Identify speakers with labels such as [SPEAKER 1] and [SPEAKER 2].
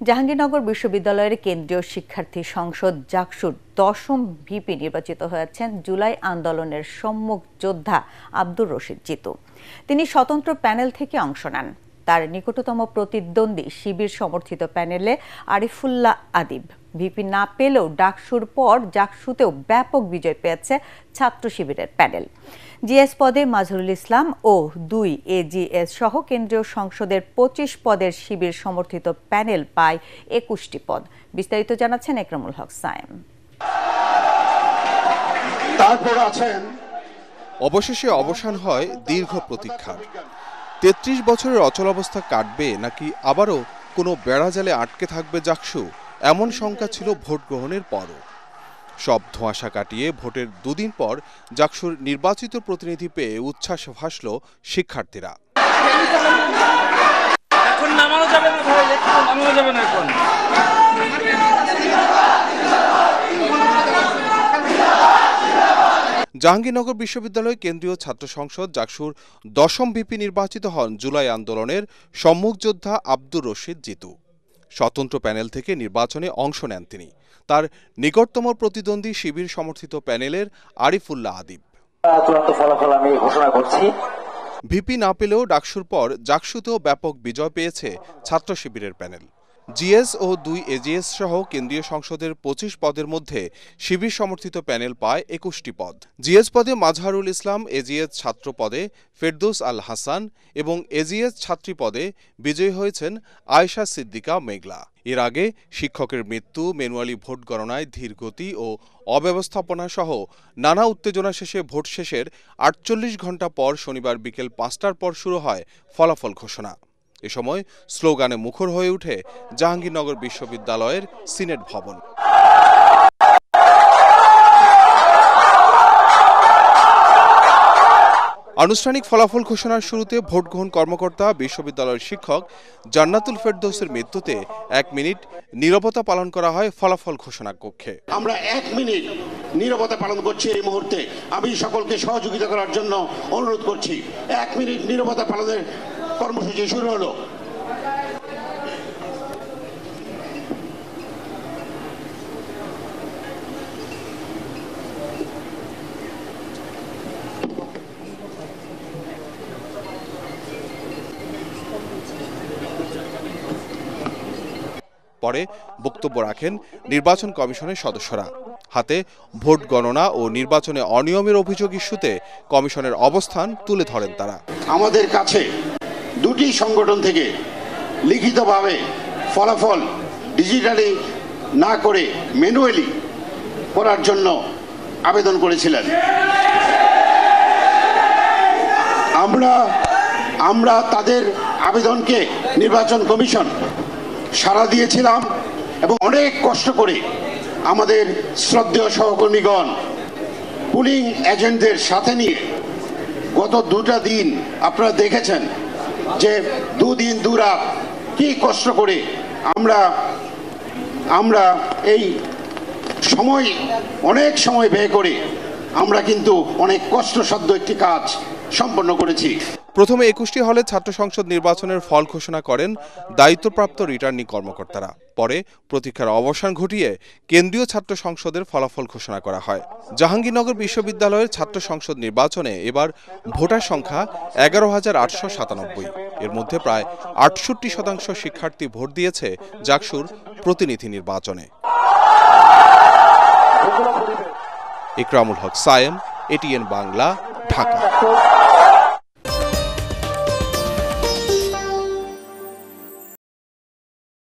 [SPEAKER 1] জাহাঙ্গীরনগর বিশ্ববিদ্যালয়ের কেন্দ্রীয় শিক্ষার্থী সংসদ জাকসুর ১০ম ভিপি নির্বাচিত হয়েছেন জুলাই আন্দোলনের সম্মুখ যোদ্ধা আব্দুর রশিদ জিতু। তিনি স্বতন্ত্র প্যানেল থেকে অংশ নেন। তার নিকটতম প্রতিদ্বন্দ্বী শিবির সমর্থিত প্যানেলে আরিফুল্লাহ আদিব। ভিপি না পেলেও ডাকসুর পর জাকসুতেও ব্যাপক বিজয় পেয়েছে ছাত্র শিবিরের প্যানেল। জিএস পদে মাজহারুল ইসলাম ও ২ এজিএস সহ কেন্দ্রীয় সংসদের ২৫ পদের শিবির সমর্থিত প্যানেল পায় ২১টি পদ। বিস্তারিত জানাচ্ছেন একরামুল হক সায়েম।
[SPEAKER 2] অবশেষে অবসান হয় দীর্ঘ প্রতীক্ষার। ৩৩ বছরের অচলাবস্থা কাটবে নাকি আবারও কোনো বেড়াজালে আটকে থাকবে জাকসু, এমন শঙ্কা ছিল ভোট গ্রহণের পরও। সব ধোঁয়াশা কাটিয়ে ভোটের দুদিন পর জাকসুর নির্বাচিত প্রতিনিধি পেয়ে উচ্ছ্বাসে ভাসল শিক্ষার্থীরা। জাহাঙ্গীরনগর বিশ্ববিদ্যালয় কেন্দ্রীয় ছাত্র সংসদ জাকসুর ১০ম ভিপি নির্বাচিত হন জুলাই আন্দোলনের সম্মুখ যোদ্ধা আব্দুর রশিদ জিতু। স্বতন্ত্র প্যানেল থেকে নির্বাচনে অংশ নেন তিনি। তার নিকটতম প্রতিদ্বন্দ্বী শিবির সমর্থিত প্যানেলের আরিফুল্লাহ আদিব।
[SPEAKER 3] ফলাফল আমি ঘোষণা করছি।
[SPEAKER 2] ভিপি না পেলেও ডাকসুর পর জাকসুতেও ব্যাপক বিজয় পেয়েছে ছাত্র শিবিরের প্যানেল। জিএস ও ২ এজিএস সহ কেন্দ্রীয় সংসদের ২৫ পদের মধ্যে শিবির সমর্থিত প্যানেল পায় ২১টি পদ। জিএস পদে মাজহারুল ইসলাম, এজিএস ছাত্র পদে ফেরদৌস আল হাসান এবং এজিএস ছাত্রী পদে বিজয়ী হয়েছেন আয়েশা সিদ্দিকা মেঘলা। এর আগে শিক্ষকের মৃত্যু, ম্যানুয়ালি ভোট গণনায় ধীরগতি ও অব্যবস্থাপনা সহ নানা উত্তেজনা শেষে ভোট শেষের ৪৮ ঘণ্টা পর শনিবার বিকেল ৫টার পর শুরু হয় ফলাফল ঘোষণা। এ সময় স্লোগানে মুখর হয়ে ওঠে জাহাঙ্গীরনগর বিশ্ববিদ্যালয়ের সিনেট ভবন। আনুষ্ঠানিক ফলাফল ঘোষণার শুরুতে ভোট গ্রহণ কর্মকর্তা বিশ্ববিদ্যালয়ের শিক্ষক জান্নাতুল ফেরদৌসের মৃত্যুতে ১ মিনিট নীরবতা পালন করা হয় ফলাফল ঘোষণা কক্ষে।
[SPEAKER 4] আমরা ১ মিনিট নীরবতা পালন করছি এই মুহূর্তে। আমি সকলকে সহযোগিতা করার জন্য অনুরোধ করছি। ১ মিনিট নীরবতা পালনের কর্মসূচি শুরু হলো।
[SPEAKER 2] পরে বক্তব্য রাখেন নির্বাচন কমিশনের সদস্যরা। হাতে ভোট গণনা ও নির্বাচনে অনিয়মের অভিযোগ ইস্যুতে কমিশনের অবস্থান তুলে ধরেন তারা।
[SPEAKER 4] আমাদের কাছে দুটি সংগঠন থেকে লিখিতভাবে ফলাফল ডিজিটালি না করে ম্যানুয়ালি করার জন্য আবেদন করেছিলেন। আমরা তাদের আবেদনকে নির্বাচন কমিশন সাড়া দিয়েছিলাম এবং অনেক কষ্ট করে আমাদের শ্রদ্ধেয় সহকর্মীগণ পুলিং এজেন্টদের সাথে নিয়ে গত 2টা দিন আপনারা দেখেছেন যে 2 দিন 2 রাত কি কষ্ট করে আমরা এই সময় অনেক সময় ব্যয় করে আমরা কিন্তু অনেক কষ্টসাধ্য একটি কাজ সম্পন্ন করেছি।
[SPEAKER 2] প্রথমে ২১টি হলে ছাত্র সংসদ নির্বাচনের ফল ঘোষণা করেন দায়িত্বপ্রাপ্ত রিটার্নিং কর্মকর্তারা। পরে প্রতীক্ষার অবসান ঘটিয়ে কেন্দ্রীয় ছাত্র সংসদের ফলাফল ঘোষণা করা হয়। জাহাঙ্গীরনগর বিশ্ববিদ্যালয়ের ছাত্র সংসদ নির্বাচনে এবার ভোটার সংখ্যা ১১,৮৯৭। এর মধ্যে প্রায় ৬৮% শিক্ষার্থী ভোট দিয়েছে জাকসুর প্রতিনিধি নির্বাচনে। একরামুল হক সায়েম, এটিএন বাংলা, ঢাকা।